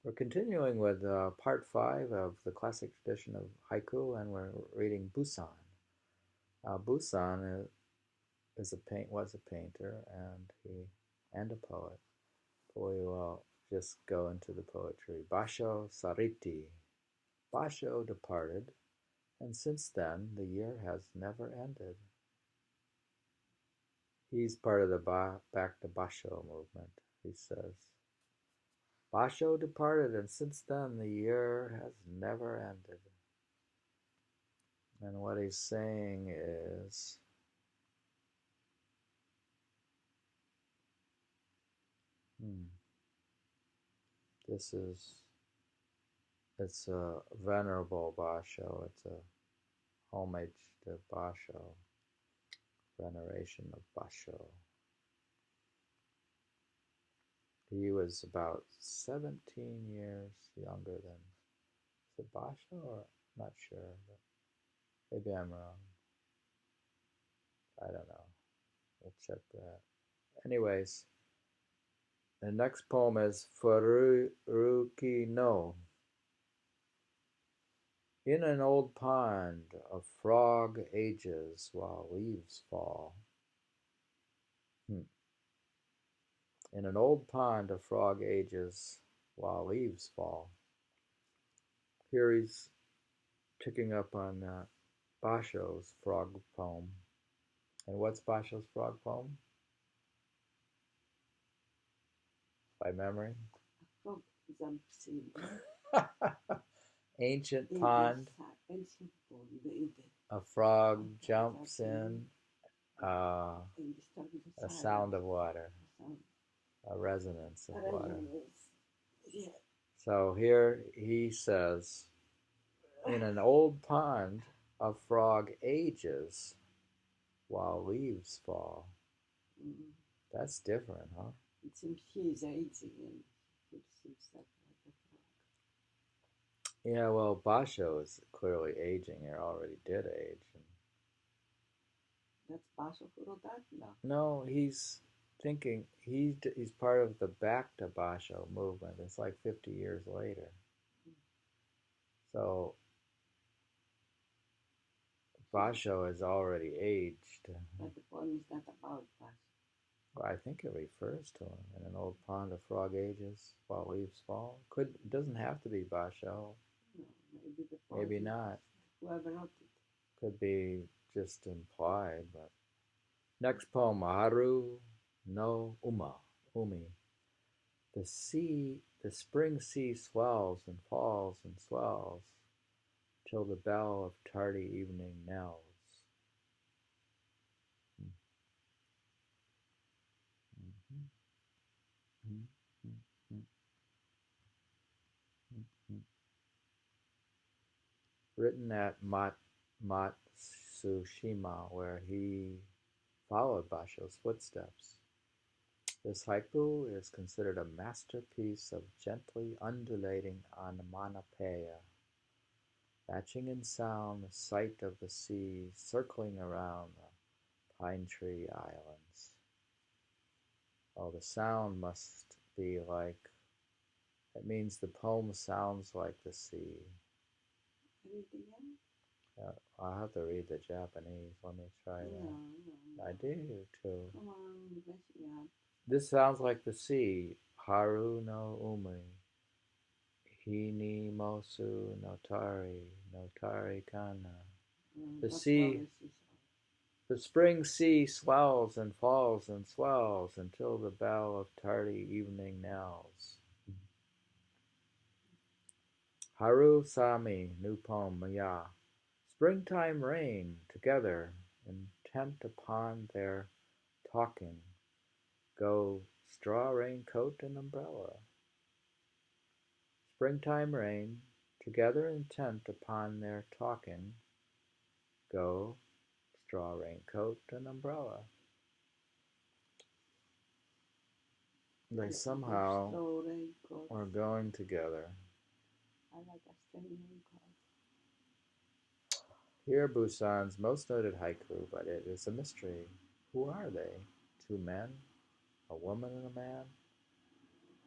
We're continuing with part 5 of the classic tradition of haiku, and we're reading Buson. Buson was a painter and a poet. But we will just go into the poetry. Basho Sariti. Basho departed, and since then the year has never ended. He's part of the Back to Basho movement, he says. Basho departed, and since then the year has never ended. And what he's saying is, this is, it's a venerable Basho. It's a homage to Basho, veneration of Basho. He was about 17 years younger than, is it Basho or, I'm not sure, but maybe I'm wrong. I don't know. We'll check that. Anyways, the next poem is Furuki no. In an old pond, a frog ages while leaves fall. In an old pond, a frog ages while leaves fall. Here he's picking up on Basho's frog poem. And what's Basho's frog poem? By memory? Frog jumps in. Ancient pond. A frog jumps in. A sound of water. A resonance of water. So here he says, in an old pond, a frog ages while leaves fall. That's different, huh? It seems he is aging and it seems like a frog. Yeah, well, Basho is clearly aging. He already did age. That's Basho who wrote that? No, he's thinking, he's part of the Back to Basho movement. It's like 50 years later. So Basho is already aged. But the poem is not about Basho. Well, I think it refers to him. In an old pond, a frog ages while leaves fall. It doesn't have to be Basho. No, maybe the poem. Maybe not. Whoever wrote it. Could be just implied, but. Next poem, Haru no Umi. The spring sea swells and falls and swells, till the bell of tardy evening knells. Written at Matsushima, where he followed Basho's footsteps. This haiku is considered a masterpiece of gently undulating onomatopoeia, matching in sound the sight of the sea circling around the pine tree islands. Oh, the sound must be like, it means the poem sounds like the sea. Anything else? I'll have to read the Japanese. Let me try that. No. I do too. Come on, bless you out. This sounds like the sea. Haru no Umi. Hini mosu notari kana. The sea, the spring sea swells and falls and swells until the bell of tardy evening knells. Haru Sami, new poem, Maya. Springtime rain, together, intent upon their talking, go straw raincoat and umbrella. Springtime rain, together intent upon their talking, go straw raincoat and umbrella. They somehow are going together. I like a straw raincoat. Here Buson's most noted haiku, but it is a mystery. Who are they? Two men? A woman and a man?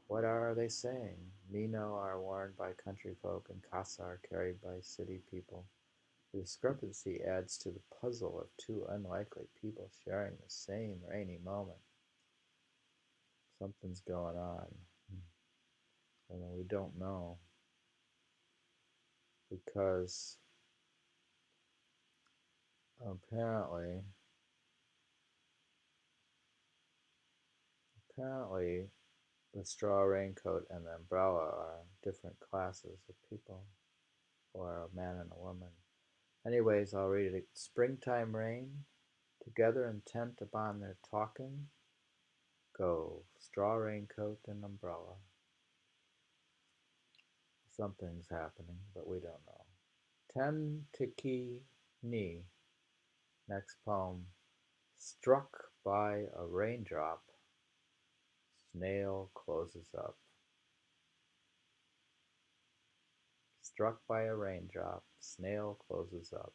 What are they saying? Mino are worn by country folk and Kasa are carried by city people. The discrepancy adds to the puzzle of two unlikely people sharing the same rainy moment. Something's going on. And we don't know because apparently the straw raincoat and the umbrella are different classes of people, or a man and a woman. Anyways, I'll read it. Springtime rain, together intent upon their talking, go, straw raincoat and umbrella. Something's happening, but we don't know. Ten Tiki Ni, next poem. Struck by a raindrop, snail closes up. Struck by a raindrop, snail closes up.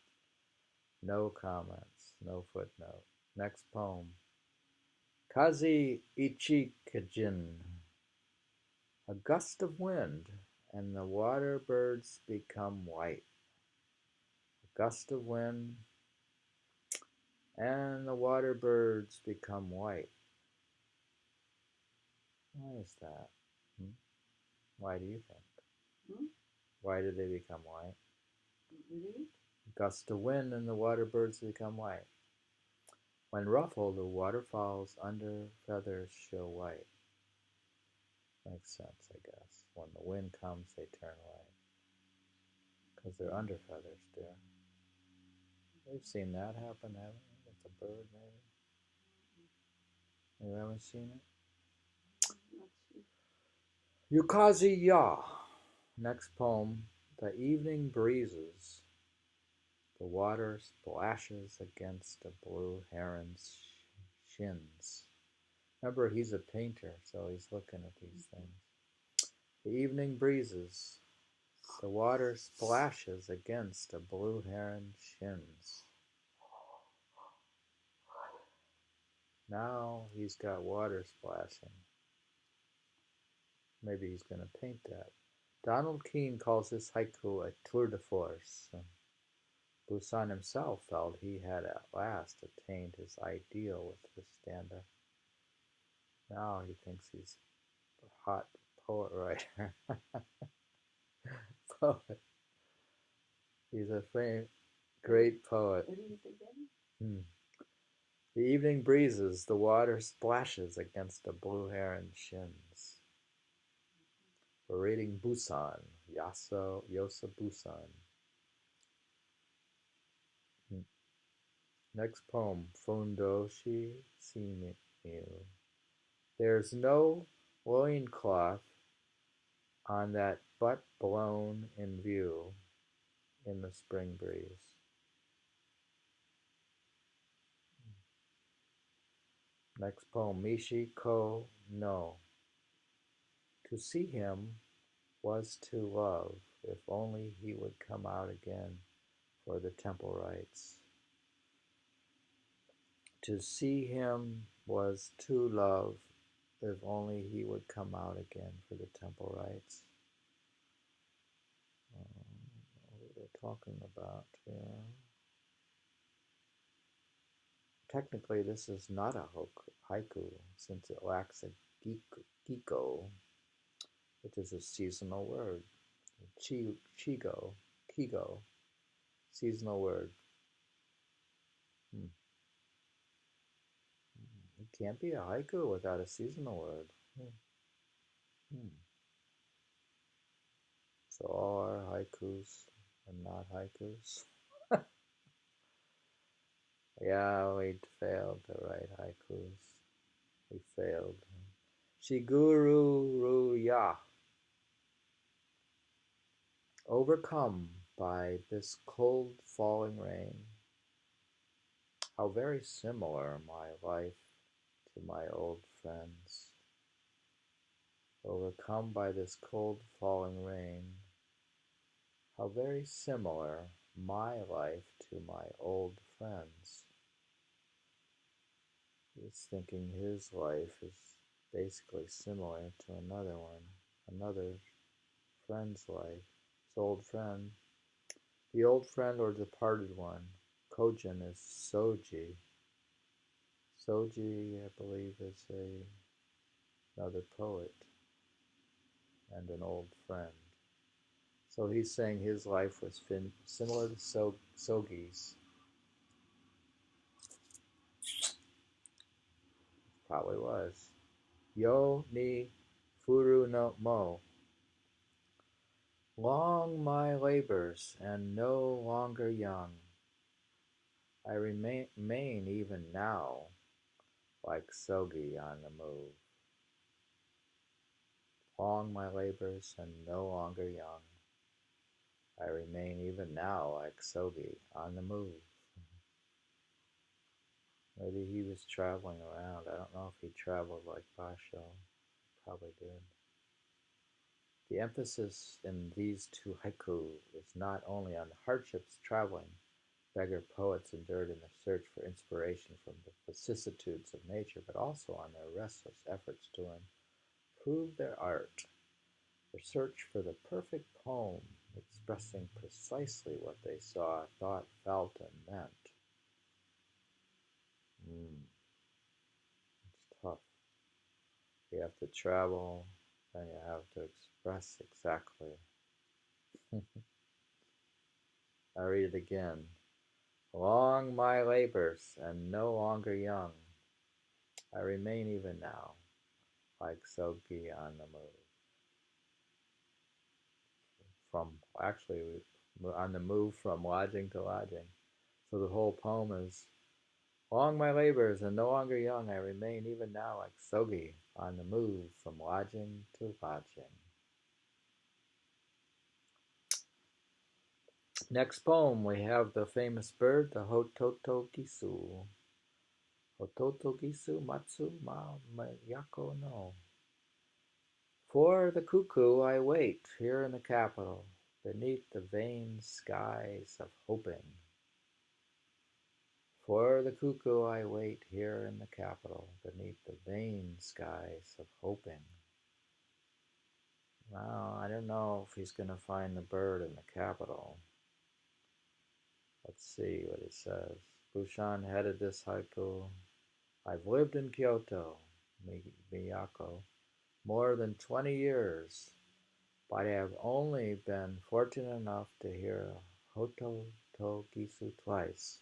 No comments, no footnote. Next poem. Kazi Ichikajin. A gust of wind, and the water birds become white. A gust of wind, and the water birds become white. Why is that? Why do you think? Why do they become white? Really? Gust of wind and the water birds become white. When ruffled, the waterfowl's under feathers show white. Makes sense, I guess. When the wind comes, they turn white. Because they're under feathers, dear. We've seen that happen, haven't we? With a bird, maybe? You haven't seen it? Not sure. Yukazi Ya. Next poem. The evening breezes. The water splashes against a blue heron's shins. Remember, he's a painter, so he's looking at these things. The evening breezes. The water splashes against a blue heron's shins. Now he's got water splashing. Maybe he's going to paint that. Donald Keene calls this haiku a tour de force. Buson himself felt he had at last attained his ideal with this stanza. Now he thinks he's a hot poet writer. Poet. He's a great poet. What is it again? The evening breezes, the water splashes against a blue heron's shins. We're reading Buson, Yosa Buson. Next poem, Fundoshi Simiu. There's no loincloth on that butt blown in view in the spring breeze. Next poem, Michiko no. To see him was to love, if only he would come out again for the temple rites. To see him was to love, if only he would come out again for the temple rites. What they're talking about here. Technically, this is not a haiku, since it lacks a giko, which is a seasonal word. Kigo, seasonal word. It can't be a haiku without a seasonal word. So all our haikus are not haikus. Yeah, we failed to write haikus. We failed. Shiguru ru ya. Overcome by this cold falling rain, how very similar my life to my old friends. Overcome by this cold falling rain, how very similar my life to my old friends. He's thinking his life is basically similar to another one, another friend's life. His old friend, the old friend or departed one. Kojin is Soji. Soji, I believe, is another poet and an old friend. So he's saying his life was similar to Sogi's. Probably was. Yo ni furu no mo. Long my labors and no longer young. I remain even now like Sogi on the move. Long my labors and no longer young. I remain even now like Sogi on the move. Maybe he was traveling around. I don't know if he traveled like Basho. Probably did. The emphasis in these two haiku is not only on the hardships traveling beggar poets endured in their search for inspiration from the vicissitudes of nature, but also on their restless efforts to improve their art. Their search for the perfect poem expressing precisely what they saw, thought, felt, and meant. It's tough. You have to travel, and you have to express exactly. I read it again. Long my labors, and no longer young, I remain even now, like Sogi on the move. From actually on the move from lodging to lodging. So the whole poem is long my labors and no longer young, I remain even now like Sogi on the move from lodging to lodging. Next poem we have the famous bird, the Hototogisu. Hototogisu matsu ma mayako no. For the cuckoo I wait here in the capital, beneath the vain skies of hoping. For the cuckoo I wait here in the capital, beneath the vain skies of hoping. Well, I don't know if he's going to find the bird in the capital. Let's see what he says. Buson headed this haiku. I've lived in Kyoto, Miyako, more than 20 years, but I have only been fortunate enough to hear Hoto to Gisu twice.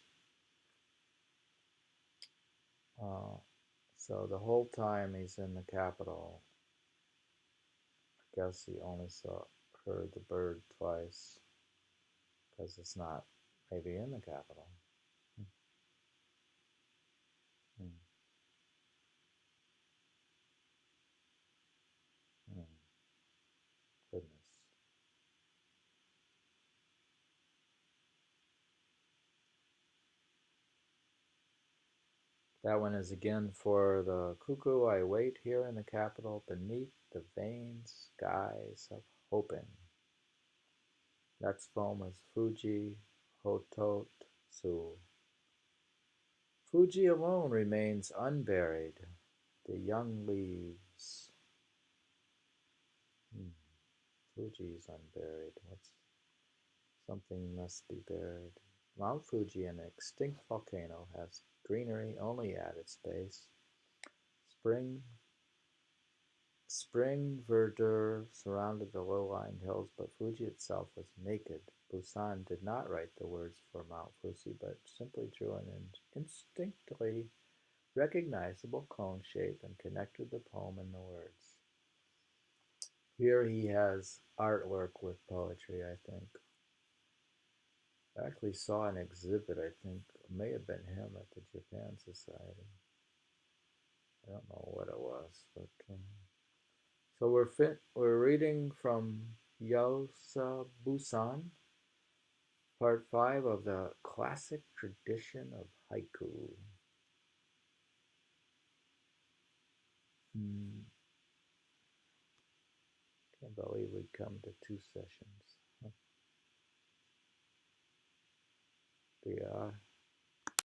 So the whole time he's in the capital, I guess he only heard the bird twice because it's not maybe in the capital. Hmm. Hmm. Goodness. That one is again for the cuckoo. I wait here in the capital beneath the vain skies of hoping. Next poem is Fuji Hototsu. Fuji alone remains unburied. The young leaves. Fuji's unburied. Something must be buried. Mount Fuji, an extinct volcano, has greenery only at its base. Spring verdure surrounded the low-lying hills, but Fuji itself was naked. Buson did not write the words for Mount Fuji, but simply drew an instinctively recognizable cone shape and connected the poem in the words. Here he has artwork with poetry, I think. I actually saw an exhibit, I think, it may have been him at the Japan Society. I don't know what it was, but so we're reading from Yosa Busan, part 5 of the classic tradition of haiku. Can't believe we come to 2 sessions. Yeah.